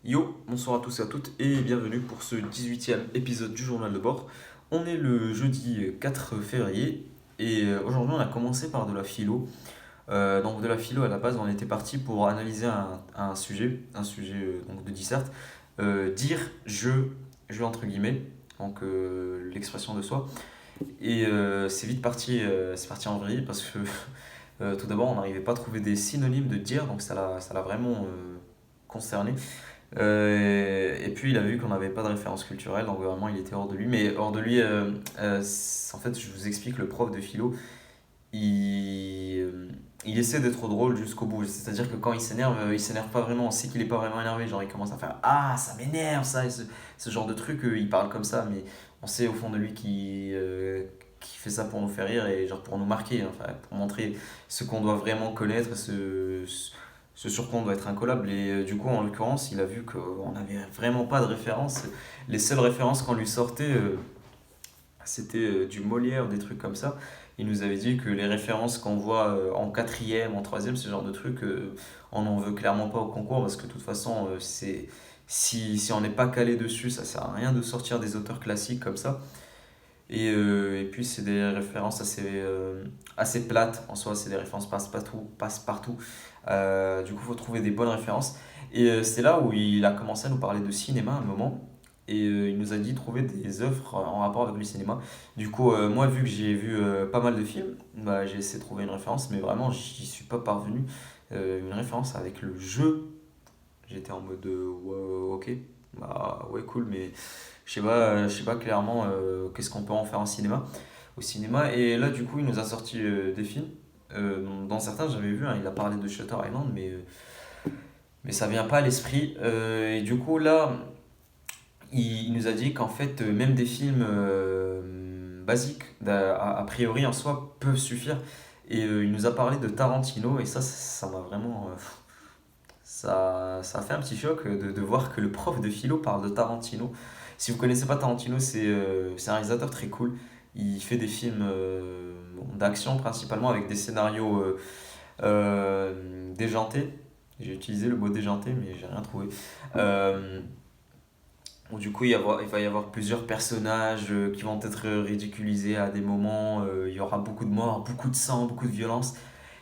Yo, bonsoir à tous et à toutes et bienvenue pour ce 18e épisode du journal de bord. On est le jeudi 4 février et aujourd'hui on a commencé par de la philo. Donc de la philo à la base on était parti pour analyser un sujet donc de disserte. Dire je entre guillemets, donc l'expression de soi. Et c'est parti en vrille parce que tout d'abord on n'arrivait pas à trouver des synonymes de dire, donc ça l'a vraiment concerné. Et puis il a vu qu'on n'avait pas de référence culturelle, donc vraiment il était hors de lui. Mais hors de lui, en fait, je vous explique, le prof de philo, il essaie d'être drôle jusqu'au bout. C'est-à-dire que quand il s'énerve pas vraiment, on sait qu'il est pas vraiment énervé. Genre il commence à faire ah, ça m'énerve ça, et ce genre de truc, il parle comme ça, mais on sait au fond de lui qui fait ça pour nous faire rire et genre pour nous marquer, hein, enfin, pour montrer ce qu'on doit vraiment connaître, ce sur quoi on doit être incollable. Et du coup, en l'occurrence, il a vu qu'on n'avait vraiment pas de référence. Les seules références qu'on lui sortait, c'était du Molière, des trucs comme ça. Il nous avait dit que les références qu'on voit en quatrième, en troisième, ce genre de trucs, on n'en veut clairement pas au concours parce que de toute façon, si on n'est pas calé dessus, ça sert à rien de sortir des auteurs classiques comme ça. Et puis, c'est des références assez plates en soi, c'est des références passe-partout, passe-partout. Du coup, il faut trouver des bonnes références. Et c'est là où il a commencé à nous parler de cinéma à un moment. Et il nous a dit trouver des œuvres en rapport avec le cinéma. Du coup, moi, vu que j'ai vu pas mal de films, bah, j'ai essayé de trouver une référence, mais vraiment, j'y suis pas parvenu. Une référence avec le jeu, j'étais en mode ouais, ok, bah ouais, cool, mais je sais pas clairement qu'est-ce qu'on peut en faire au cinéma. Et là, du coup, il nous a sorti des films. Dans certains, j'avais vu, hein, il a parlé de Shutter Island, mais ça vient pas à l'esprit. Et du coup, là, il nous a dit qu'en fait, même des films basiques, a priori en soi, peuvent suffire. Et il nous a parlé de Tarantino, et ça m'a vraiment. Ça a fait un petit choc de voir que le prof de philo parle de Tarantino. Si vous connaissez pas Tarantino, c'est un réalisateur très cool. Il fait des films bon, d'action principalement avec des scénarios déjantés. J'ai utilisé le mot déjanté, mais j'ai rien trouvé. Euh, du coup, il va y avoir plusieurs personnages qui vont être ridiculisés à des moments. Il y aura beaucoup de morts, beaucoup de sang, beaucoup de violence.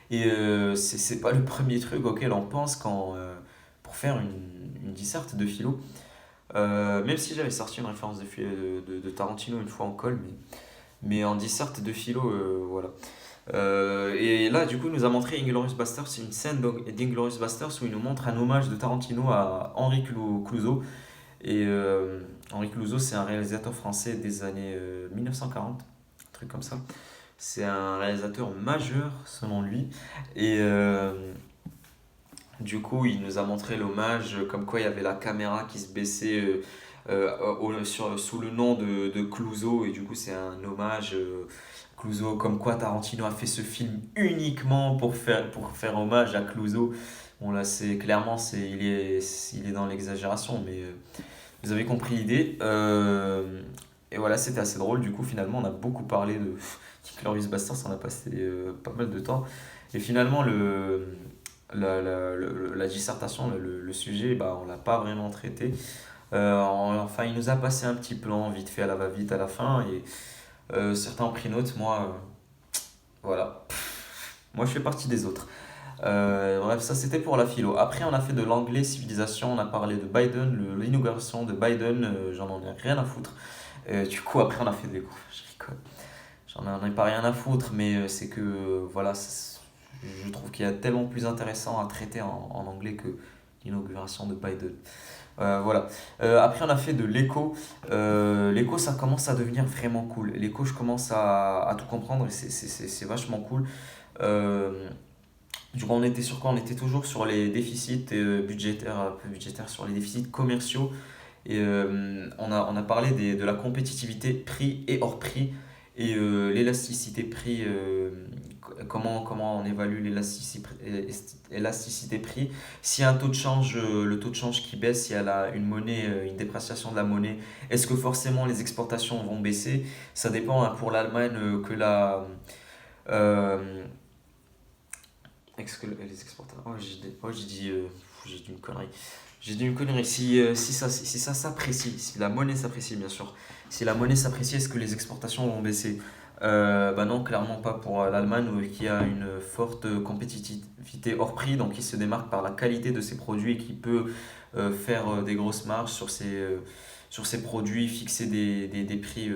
Et c'est pas le premier truc auquel on pense pour faire une disserte de philo. Même si j'avais sorti une référence de Tarantino une fois en colle, mais en disserte de philo, voilà. Et là, du coup, il nous a montré Inglourious Basterds. C'est une scène d'Inglourious Basterds où il nous montre un hommage de Tarantino à Henri Clouzot. Et Henri Clouzot, c'est un réalisateur français des années 1940, un truc comme ça. C'est un réalisateur majeur selon lui. Et du coup, il nous a montré l'hommage, comme quoi il y avait la caméra qui se baissait sous le nom de Clouseau. Et du coup, c'est un hommage. Clouseau, comme quoi Tarantino a fait ce film uniquement pour faire hommage à Clouseau. Bon, là, il est dans l'exagération, mais vous avez compris l'idée. Et voilà, c'était assez drôle. Du coup, finalement, on a beaucoup parlé de Glorious Bastards, on a passé pas mal de temps. Et finalement, la dissertation, le sujet, bah, on l'a pas vraiment traité. Enfin, il nous a passé un petit plan vite fait à la va-vite à la fin. Et certains ont pris note, moi, voilà. Moi, je fais partie des autres. Bref, ça c'était pour la philo. Après, on a fait de l'anglais civilisation, on a parlé de Biden, l'inauguration de Biden, j'en ai rien à foutre. Du coup, après, on a fait des cours. Je rigole. J'en ai pas rien à foutre, mais c'est que voilà, je trouve qu'il y a tellement plus intéressant à traiter en anglais que l'inauguration de Biden. Voilà. Après, on a fait de l'écho. L'écho, ça commence à devenir vraiment cool. L'écho, je commence à tout comprendre et c'est vachement cool. Euh, du coup, on était sur quoi? On était toujours sur les déficits budgétaires, peu budgétaires, sur les déficits commerciaux. Et on a parlé de la compétitivité prix et hors prix et l'élasticité prix, comment on évalue l'élasticité prix. S'il y a un taux de change, le taux de change qui baisse, s'il y a une monnaie, une dépréciation de la monnaie, est-ce que forcément les exportations vont baisser? Ça dépend, hein, pour l'Allemagne que euh, les exportations. Oh, j'ai dit une connerie. J'ai dit une connerie. Si ça s'apprécie, si la monnaie s'apprécie, bien sûr. Si la monnaie s'apprécie, est-ce que les exportations vont baisser? Bah non, clairement pas pour l'Allemagne qui a une forte compétitivité hors prix, donc qui se démarque par la qualité de ses produits et qui peut faire des grosses marges sur ses produits, fixer des prix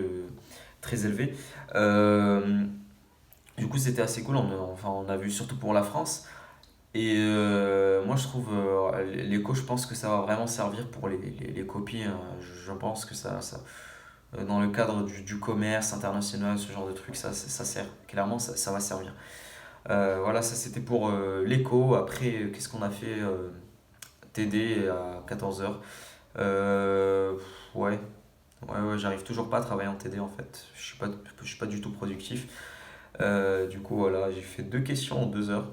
très élevés. Euh, du coup, c'était assez cool. Enfin, on a vu surtout pour la France. Et moi, je trouve, l'éco, je pense que ça va vraiment servir pour les copies, hein. Je pense que dans le cadre du commerce international, ce genre de truc, ça sert. Clairement, ça va servir. Voilà, ça c'était pour l'éco. Après, qu'est-ce qu'on a fait TD à 14 heures. Euh, ouais, ouais, j'arrive toujours pas à travailler en TD en fait. Je suis pas du tout productif. Du coup, voilà, j'ai fait 2 questions en 2 heures.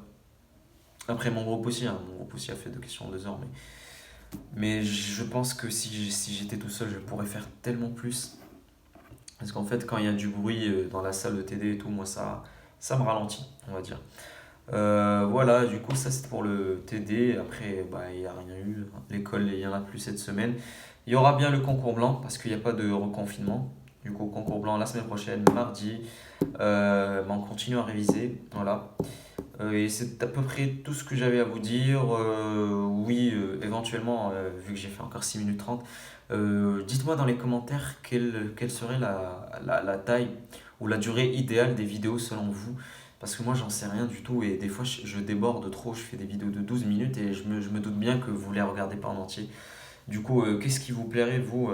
Après, mon groupe aussi, hein, mon groupe aussi a fait 2 questions en 2 heures. Mais je pense que si j'étais tout seul, je pourrais faire tellement plus. Parce qu'en fait, quand il y a du bruit dans la salle de TD et tout, moi, ça me ralentit, on va dire. Voilà, du coup, ça c'est pour le TD. Après, bah, il n'y a rien eu. L'école, il n'y en a plus cette semaine. Il y aura bien le concours blanc parce qu'il n'y a pas de reconfinement. Du coup, concours blanc la semaine prochaine, mardi. Bah, on continue à réviser. Voilà. Et c'est à peu près tout ce que j'avais à vous dire. Oui, éventuellement, vu que j'ai fait encore 6 minutes 30, dites-moi dans les commentaires quelle serait la taille ou la durée idéale des vidéos selon vous. Parce que moi, j'en sais rien du tout et des fois, je déborde trop. Je fais des vidéos de 12 minutes et je me doute bien que vous les regardez pas en entier. Du coup, qu'est-ce qui vous plairait, vous,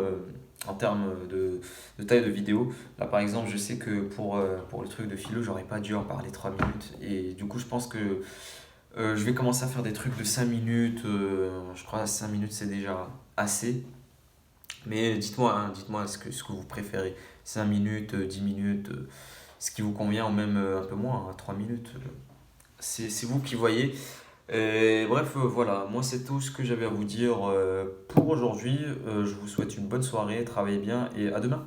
en termes de taille de vidéo? Là, par exemple, je sais que pour le truc de philo, j'aurais pas dû en parler 3 minutes. Et du coup, je pense que je vais commencer à faire des trucs de 5 minutes. Je crois que 5 minutes, c'est déjà assez. Mais dites-moi, hein, dites-moi ce que vous préférez. 5 minutes, 10 minutes, ce qui vous convient, ou même un peu moins, hein, 3 minutes. C'est vous qui voyez. Et bref, voilà, moi c'est tout ce que j'avais à vous dire pour aujourd'hui. Je vous souhaite une bonne soirée, travaillez bien et à demain.